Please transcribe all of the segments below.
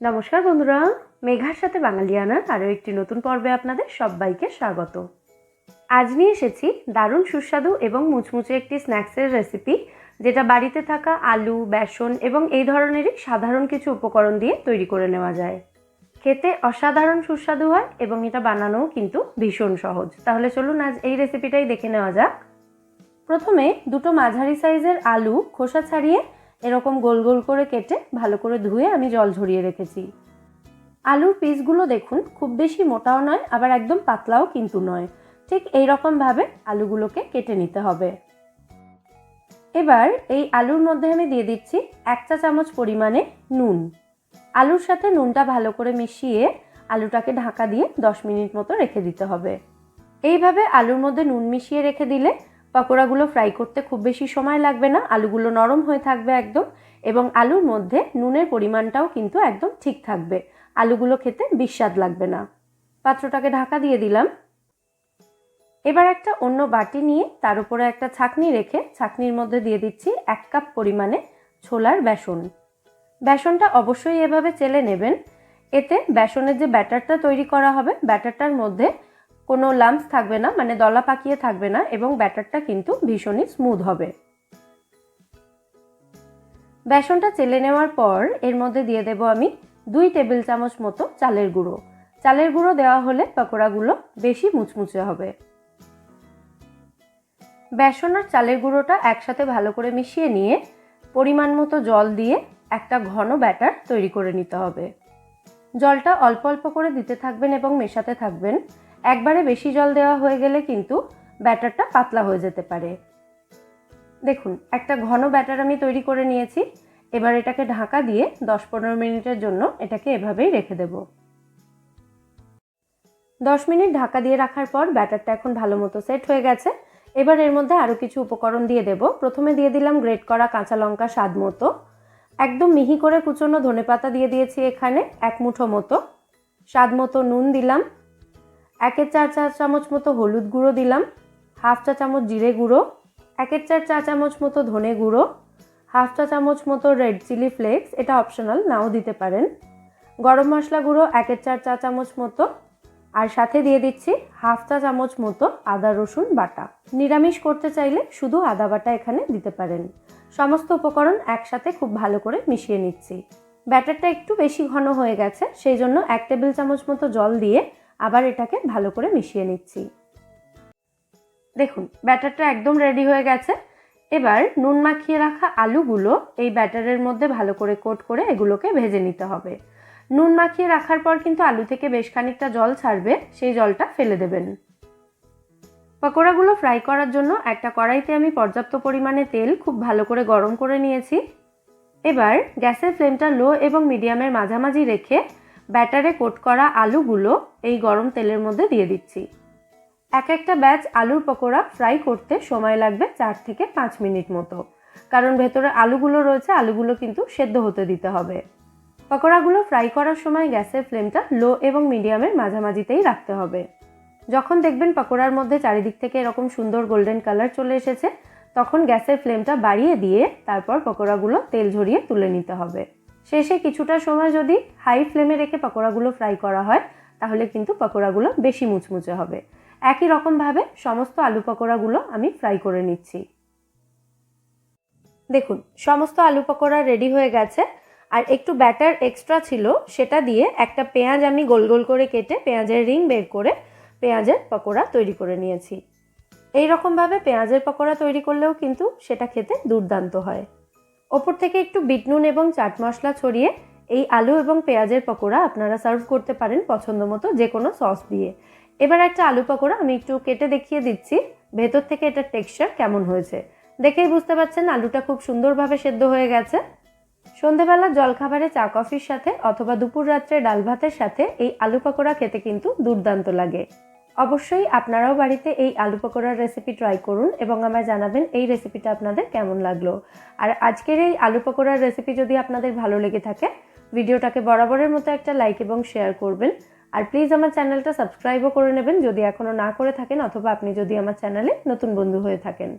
নমস্কার বন্ধুরা, মেঘার সাথে বাঙালিয়ানার আরও একটি নতুন পর্বে আপনাদের সবাইকে স্বাগত। আজ নিয়ে এসেছি দারুণ সুস্বাদু এবং মুচমুচে একটি স্ন্যাক্সের রেসিপি, যেটা বাড়িতে থাকা আলু, বেসন এবং এই ধরনেরই সাধারণ কিছু উপকরণ দিয়ে তৈরি করে নেওয়া যায়। খেতে অসাধারণ সুস্বাদু হয় এবং এটা বানানোও কিন্তু ভীষণ সহজ। তাহলে চলুন আজ এই রেসিপিটাই দেখে নেওয়া যাক। প্রথমে দুটো মাঝারি সাইজের আলু খোসা ছাড়িয়ে এরকম গোল গোল করে কেটে ভালো করে ধুয়ে আমি জল ঝরিয়ে রেখেছি। আলুর পিসগুলো দেখুন, খুব বেশি মোটাও নয় আবার একদম পাতলাও কিন্তু নয়, ঠিক এই রকমভাবে আলুগুলোকে কেটে নিতে হবে। এবার এই আলুর মধ্যে আমি দিয়ে দিচ্ছি 1 চা চামচ পরিমাণে নুন। আলুর সাথে নুনটা ভালো করে মিশিয়ে আলুটাকে ঢাকা দিয়ে 10 মিনিট মতো রেখে দিতে হবে। এইভাবে আলুর মধ্যে নুন মিশিয়ে রেখে দিলে পকোড়াগুলো ফ্রাই করতে খুব বেশি সময় লাগবে না, আলুগুলো নরম হয়ে থাকবে একদম, এবং আলুর মধ্যে নুনের পরিমাণটাও কিন্তু একদম ঠিক থাকবে, আলুগুলো খেতে বিস্বাদ লাগবে না। পাত্রটাকে ঢাকা দিয়ে দিলাম। এবার একটা অন্য বাটি নিয়ে তার উপরে একটা ছাঁকনি রেখে ছাঁকনির মধ্যে দিয়ে দিচ্ছি 1 কাপ পরিমাণে ছোলার বেসন। বেসনটা অবশ্যই এভাবে চেলে নেবেন, এতে বেসনের যে ব্যাটারটা তৈরি করা হবে ব্যাটারটার মধ্যে কোনো লাম্পস থাকবে না, মানে দলা পাকিয়ে থাকবে না, এবং ব্যাটারটা কিন্তু ভীষণই স্মুথ হবে। বেসনটা চেলে নেওয়ার পর এর মধ্যে দিয়ে দেব আমি 2 টেবিল চামচ মতো চালের গুঁড়ো। চালের গুঁড়ো দেওয়া হলে পকোড়াগুলো বেশি মুচমুচে হবে। বেসন আর চালের গুঁড়োটা একসাথে ভালো করে মিশিয়ে নিয়ে পরিমাণ মতো জল দিয়ে একটা ঘন ব্যাটার তৈরি করে নিতে হবে। জলটা অল্প অল্প করে দিতে থাকবেন এবং মেশাতে থাকবেন। একবারে বেশি জল দেওয়া হয়ে গেলে কিন্তু ব্যাটারটা পাতলা হয়ে যেতে পারে। দেখুন, একটা ঘন ব্যাটার আমি তৈরি করে নিয়েছি। এবার এটাকে ঢাকা দিয়ে 10-15 মিনিটের জন্য এটাকে এভাবেই রেখে দেব। 10 মিনিট ঢাকা দিয়ে রাখার পর ব্যাটারটা এখন ভালো মতো সেট হয়ে গেছে। এবার এর মধ্যে আরও কিছু উপকরণ দিয়ে দেব। প্রথমে দিয়ে দিলাম গ্রেট করা কাঁচা লঙ্কা স্বাদ মতো, একদম মিহি করে কুচোনো ধনেপাতা দিয়ে দিয়েছি এখানে 1 মুঠো মতো, স্বাদ মতো নুন দিলাম, 1/4 চা চামচ মতো হলুদ গুঁড়ো দিলাম, 1/2 চা চামচ জিরে গুঁড়ো, 1/4 চা চামচ মতো ধনে গুঁড়ো, 1/2 চা চামচ মতো রেড চিলি ফ্লেক্স, এটা অপশনাল, নাও দিতে পারেন, গরম মশলা গুঁড়ো 1/4 চা চামচ মতো, আর সাথে দিয়ে দিচ্ছি 1/2 চা চামচ মতো আদা রসুন বাটা। নিরামিষ করতে চাইলে শুধু আদা বাটা এখানে দিতে পারেন। সমস্ত উপকরণ একসাথে খুব ভালো করে মিশিয়ে নিচ্ছি। ব্যাটারটা একটু বেশি ঘন হয়ে গেছে, সেই জন্য 1 টেবিল চামচ মতো জল দিয়ে আবার এটাকে ভালো করে মিশিয়ে নিচ্ছি। দেখুন, ব্যাটারটা একদম রেডি হয়ে গেছে। এবার নুন মাখিয়ে রাখা আলুগুলো এই ব্যাটারের মধ্যে ভালো করে কোট করে এগুলোকে ভেজে নিতে হবে। নুন মাখিয়ে রাখার পর কিন্তু আলু থেকে বেশ খানিকটা জল ছাড়বে, সেই জলটা ফেলে দেবেন। পকোড়াগুলো ফ্রাই করার জন্য একটা কড়াইতে আমি পর্যাপ্ত পরিমাণে তেল খুব ভালো করে গরম করে নিয়েছি। এবার গ্যাসের ফ্লেমটা লো এবং মিডিয়ামের মাঝামাঝি রেখে ব্যাটারে কোট করা আলুগুলো এই গরম তেলের মধ্যে দিয়ে দিচ্ছি। একটা ব্যাচ আলুর পকোড়া ফ্রাই করতে সময় লাগবে 4 থেকে 5 মিনিট মতো, কারণ ভেতরে আলুগুলো রয়েছে, আলুগুলো কিন্তু সেদ্ধ হতে দিতে হবে। পকোড়াগুলো ফ্রাই করার সময় গ্যাসের ফ্লেমটা লো এবং মিডিয়ামের মাঝামাঝিতেই রাখতে হবে। যখন দেখবেন পকোড়ার মধ্যে চারিদিক থেকে এরকম সুন্দর গোল্ডেন কালার চলে এসেছে, তখন গ্যাসের ফ্লেমটা বাড়িয়ে দিয়ে তারপর পকোড়াগুলো তেল ঝরিয়ে তুলে নিতে হবে। শেষে কিছুটা সময় যদি হাই ফ্লেমে রেখে পকোড়াগুলো ফ্রাই করা হয়, তাহলে কিন্তু পকোড়াগুলো বেশি মুচমুচে হবে। একই রকমভাবে সমস্ত আলু পকোড়াগুলো আমি ফ্রাই করে নিচ্ছি। দেখুন, সমস্ত আলু পকোড়া রেডি হয়ে গেছে। আর একটু ব্যাটার এক্সট্রা ছিল, সেটা দিয়ে একটা পেঁয়াজ আমি গোল গোল করে কেটে পেঁয়াজের রিং বের করে পেঁয়াজের পকোড়া তৈরি করে নিয়েছি। এই রকমভাবে পেঁয়াজের পকোড়া তৈরি করলেও কিন্তু সেটা খেতে দুর্দান্ত হয়। ওপর থেকে একটু বিট নুন এবং চাট মশলা ছড়িয়ে এই আলু এবং পেঁয়াজের পকোড়া আপনারা সার্ভ করতে পারেন পছন্দ মতো যে কোনো সস দিয়ে। এবার একটা আলু পকোড়া আমি একটু কেটে দেখিয়ে দিচ্ছি ভেতর থেকে এটার টেক্সচার কেমন হয়েছে। দেখেই বুঝতে পারছেন আলুটা খুব সুন্দরভাবে সেদ্ধ হয়ে গেছে। সন্ধেবেলা জলখাবারে চা কফির সাথে অথবা দুপুর রাত্রে ডাল ভাতের সাথে এই আলু পকোড়া খেতে কিন্তু দুর্দান্ত লাগে। অবশ্যই আপনারাও বাড়িতে এই আলু পকোড়ার রেসিপি ট্রাই করুন এবং আমায় জানাবেন এই রেসিপিটা আপনাদের কেমন লাগলো। আর আজকের এই আলু পকোড়ার রেসিপি যদি আপনাদের ভালো লেগে থাকে, ভিডিওটাকে বরাবরের মতো একটা লাইক এবং শেয়ার করবেন। আর প্লিজ আমার চ্যানেলটা সাবস্ক্রাইবও করে নেবেন যদি এখনও না করে থাকেন, অথবা আপনি যদি আমার চ্যানেলে নতুন বন্ধু হয়ে থাকেন।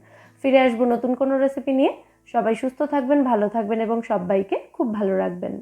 ফিরে আসবো নতুন কোনো রেসিপি নিয়ে। সবাই সুস্থ থাকবেন, ভালো থাকবেন এবং সবাইকে খুব ভালো রাখবেন।